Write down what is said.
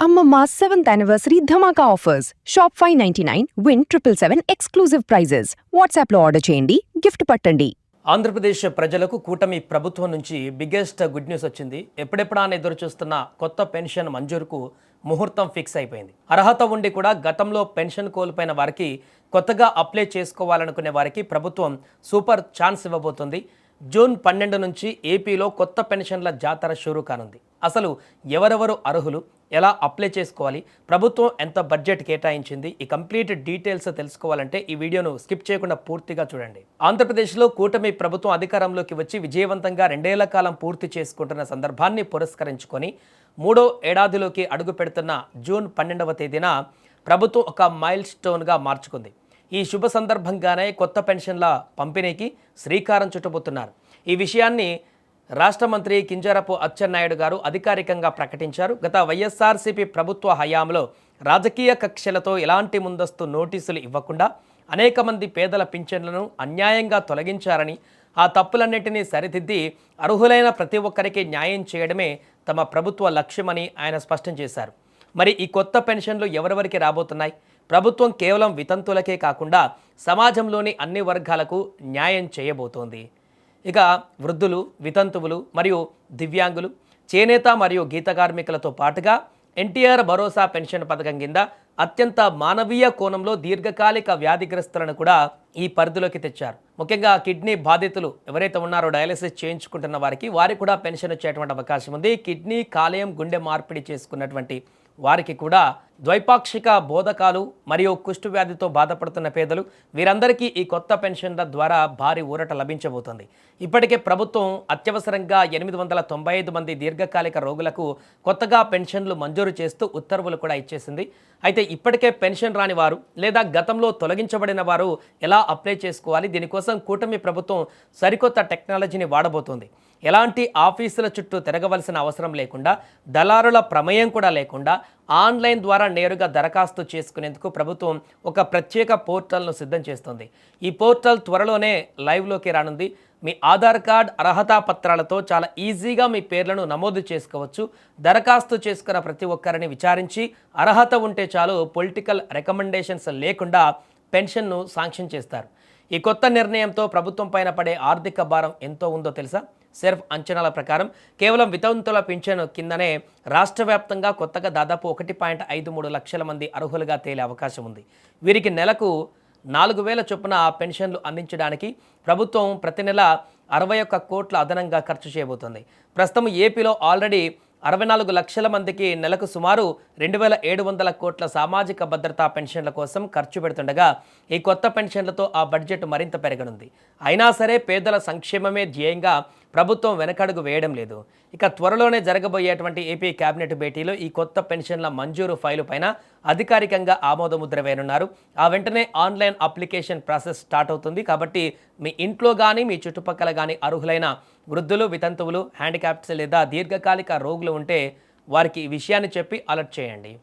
అమ్మమ్మ 7th anniversary ధమాకా offers. Shop 599 win 777 exclusive prizes. వాట్సాప్లో ఆర్డర్ చేయండి, గిఫ్ట్ పట్టండి. ఆంధ్రప్రదేశ్ ప్రజలకు కూటమి ప్రభుత్వం నుంచి బిగ్గెస్ట్ గుడ్ న్యూస్ వచ్చింది. ఎప్పుడెప్పుడా అని ఎదురు చూస్తున్న కొత్త పెన్షన్ మంజూరుకు ముహూర్తం ఫిక్స్ అయిపోయింది. అర్హత ఉండి కూడా గతంలో పెన్షన్ కోల్పోయిన వారికి, కొత్తగా అప్లై చేసుకోవాలనుకునే వారికి ప్రభుత్వం సూపర్ ఛాన్స్ ఇవ్వబోతుంది. జూన్ 12 నుంచి ఏపీలో కొత్త పెన్షన్ల జాతర షురూ కానుంది. అసలు ఎవరెవరు అర్హులు, ఎలా అప్లై చేసుకోవాలి, ప్రభుత్వం ఎంత బడ్జెట్ కేటాయించింది, ఈ కంప్లీట్ డీటెయిల్స్ తెలుసుకోవాలంటే ఈ వీడియోను స్కిప్ చేయకుండా పూర్తిగా చూడండి. ఆంధ్రప్రదేశ్లో కూటమి ప్రభుత్వం అధికారంలోకి వచ్చి విజయవంతంగా 2 ఏళ్ల కాలం పూర్తి చేసుకుంటున్న సందర్భాన్ని పురస్కరించుకొని 3వ ఏడాదిలోకి అడుగు పెడుతున్న జూన్ 12వ తేదీన ప్రభుత్వం ఒక మైల్ స్టోన్గా మార్చుకుంది. ఈ శుభ సందర్భంగానే కొత్త పెన్షన్ల పంపిణీకి శ్రీకారం చుట్టబోతున్నారు. ఈ విషయాన్ని రాష్ట్ర మంత్రి కింజరాపు అచ్చెన్నాయుడు గారు అధికారికంగా ప్రకటించారు. గత వైఎస్ఆర్సీపీ ప్రభుత్వ హయాంలో రాజకీయ కక్షలతో ఎలాంటి ముందస్తు నోటీసులు ఇవ్వకుండా అనేక మంది పేదల పింఛన్లను అన్యాయంగా తొలగించారని, ఆ తప్పులన్నింటినీ సరిదిద్ది అర్హులైన ప్రతి ఒక్కరికి న్యాయం చేయడమే తమ ప్రభుత్వ లక్ష్యమని ఆయన స్పష్టం చేశారు. మరి ఈ కొత్త పెన్షన్లు ఎవరెవరికి రాబోతున్నాయి? ప్రభుత్వం కేవలం వితంతులకే కాకుండా సమాజంలోని అన్ని వర్గాలకు న్యాయం చేయబోతోంది. ఇక వృద్ధులు, వితంతువులు మరియు దివ్యాంగులు, చేనేత మరియు గీత కార్మికులతో పాటుగా ఎన్టీఆర్ భరోసా పెన్షన్ పథకం కింద అత్యంత మానవీయ కోణంలో దీర్ఘకాలిక వ్యాధిగ్రస్తులను కూడా ఈ పరిధిలోకి తెచ్చారు. ముఖ్యంగా కిడ్నీ బాధితులు ఎవరైతే ఉన్నారో, డయాలసిస్ చేయించుకుంటున్న వారికి కూడా పెన్షన్ వచ్చేటువంటి అవకాశం ఉంది. కిడ్నీ, కాలేయం, గుండె మార్పిడి చేసుకున్నటువంటి వారికి కూడా, ద్వైపాక్షిక బోధకాలు మరియు కుష్టు వ్యాధితో బాధపడుతున్న పేదలు, వీరందరికీ ఈ కొత్త పెన్షన్ల ద్వారా భారీ ఊరట లభించబోతుంది. ఇప్పటికే ప్రభుత్వం అత్యవసరంగా 895 మంది దీర్ఘకాలిక రోగులకు కొత్తగా పెన్షన్లు మంజూరు చేస్తూ ఉత్తర్వులు కూడా ఇచ్చేసింది. అయితే ఇప్పటికే పెన్షన్ రాని వారు లేదా గతంలో తొలగించబడిన వారు ఎలా అప్లై చేసుకోవాలి? దీనికోసం కూటమి ప్రభుత్వం సరికొత్త టెక్నాలజీని వాడబోతోంది. ఎలాంటి ఆఫీసుల చుట్టూ తిరగవలసిన అవసరం లేకుండా, దళారుల ప్రమేయం కూడా లేకుండా ఆన్లైన్ ద్వారా నేరుగా దరఖాస్తు చేసుకునేందుకు ప్రభుత్వం ఒక ప్రత్యేక పోర్టల్ను సిద్ధం చేస్తుంది. ఈ పోర్టల్ త్వరలోనే లైవ్లోకి రానుంది. మీ ఆధార్ కార్డ్, అర్హతా పత్రాలతో చాలా ఈజీగా మీ పేర్లను నమోదు చేసుకోవచ్చు. దరఖాస్తు చేసుకున్న ప్రతి ఒక్కరిని విచారించి అర్హత ఉంటే చాలు, పొలిటికల్ రికమెండేషన్స్ లేకుండా పెన్షన్ను శాంక్షన్ చేస్తారు. ఈ కొత్త నిర్ణయంతో ప్రభుత్వం పైన పడే ఆర్థిక భారం ఎంతో ఉందో తెలుసా? సెర్ఫ్ అంచనాల ప్రకారం కేవలం వితంతుల పింఛను కిందనే రాష్ట్ర వ్యాప్తంగా కొత్తగా దాదాపు 1.53 లక్షల మంది అర్హులుగా తేలే అవకాశం ఉంది. వీరికి నెలకు 4,000 చొప్పున పెన్షన్లు అందించడానికి ప్రభుత్వం ప్రతి నెల 61 కోట్ల అదనంగా ఖర్చు చేయబోతోంది. ప్రస్తుతం ఏపీలో ఆల్రెడీ 64 లక్షల మందికి నెలకు సుమారు 2,700 కోట్ల సామాజిక భద్రతా పెన్షన్ల కోసం ఖర్చు పెడుతుండగా, ఈ కొత్త పెన్షన్లతో ఆ బడ్జెట్ మరింత పెరగనుంది. అయినా సరే పేదల సంక్షేమమే ధ్యేయంగా ప్రభుత్వం వెనకడుగు వేయడం లేదు. ఇక త్వరలోనే జరగబోయేటువంటి ఏపీ కేబినెట్ భేటీలో ఈ కొత్త పెన్షన్ల మంజూరు ఫైలు పైన అధికారికంగా ఆమోదముద్ర వేయనున్నారు. ఆ వెంటనే ఆన్లైన్ అప్లికేషన్ ప్రాసెస్ స్టార్ట్ అవుతుంది. కాబట్టి మీ ఇంట్లో కానీ, మీ చుట్టుపక్కల కానీ అర్హులైన వృద్ధులు, వితంతువులు, హ్యాండిక్యాప్స్ లేదా దీర్ఘకాలిక రోగులు ఉంటే వారికి ఈ విషయాన్ని చెప్పి అలర్ట్ చేయండి.